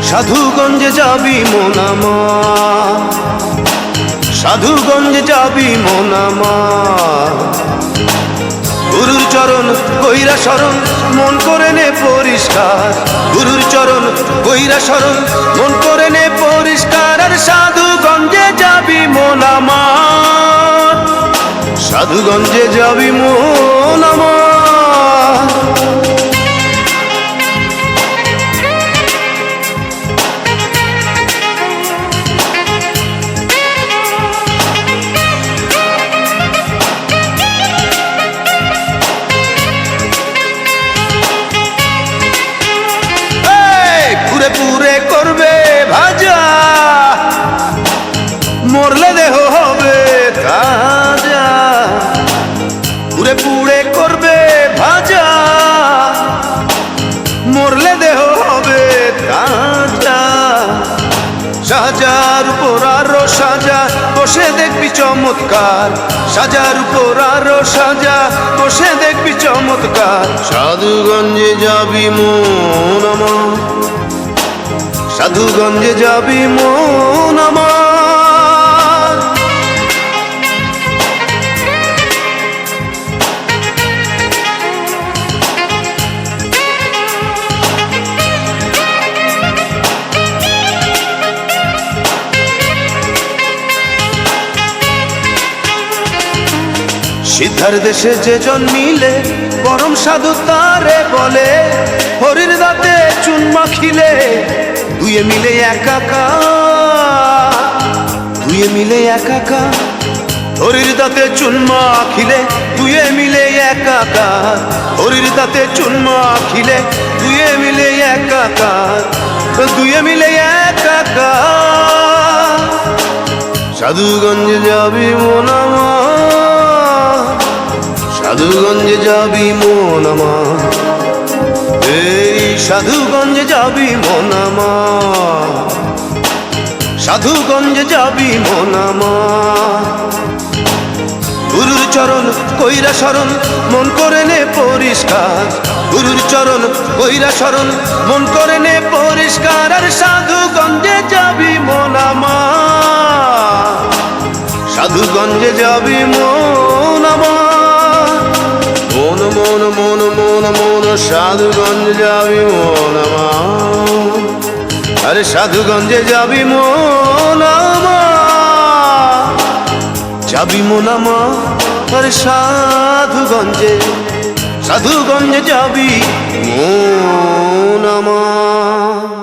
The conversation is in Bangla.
সাধুগঞ্জে যাবি মন আমার, সাধুগঞ্জে যাবি মন আমার। গুরুর চরণ কইরা শরণ মন করে নে পরিষ্কার, গুরুর চরণ কইরা শরণ মন করে নে পরিষ্কার। আর সাধুগঞ্জে যাবি মন আমার, সাধুগঞ্জে যাবি মন আমার। পুরে করবে ভাজা, মরলে দেহ হবে তাজা। পুরে পুরে করবে ভাজা, মরলে দেহ হবে তাজা। সাজার উপর আরো সাজা, বসে দেখবি চমৎকার। সাজার উপর আরো সাজা, বসে দেখবি চমৎকার। সাধুগঞ্জে যাবি মন আমার, সাধুগঞ্জে যাবি মন আমার। সিদ্ধার দেশে যে জন্মিলে পরম সাধু তারে বলে। হরির দাঁতে চুন মাখিলে দুয়ে মিলে একাকার, দুয়ে মিলে একাকার। হরির দাঁতে চুন মাখিলে দুয়ে মিলে একাকার, হরির দাঁতে চুন মাখিলে দুয়ে মিলে একাকার, দুয়ে মিলে একাকার। সাধুগঞ্জে যাবি মন আমার, সাধুগঞ্জে যাবি মন আমার। এই সাধুগঞ্জে যাবি মন আমার, সাধুগঞ্জে যাবি মন আমার। গুরুর চরণ কইরা শরণ মন করে নে পরিষ্কার, গুরুর চরণ কইরা শরণ মন করে নে পরিষ্কার। আর সাধুগঞ্জে যাবি মন আমার, সাধুগঞ্জে যাবি মন আমার। মন মন মন মন মন সাধুগঞ্জে যাবি মন আমার। আরে সাধুগঞ্জে যাবি মন আমার, যাবি মন আমার। আরে সাধুগঞ্জে, সাধুগঞ্জে যাবি মন আমার।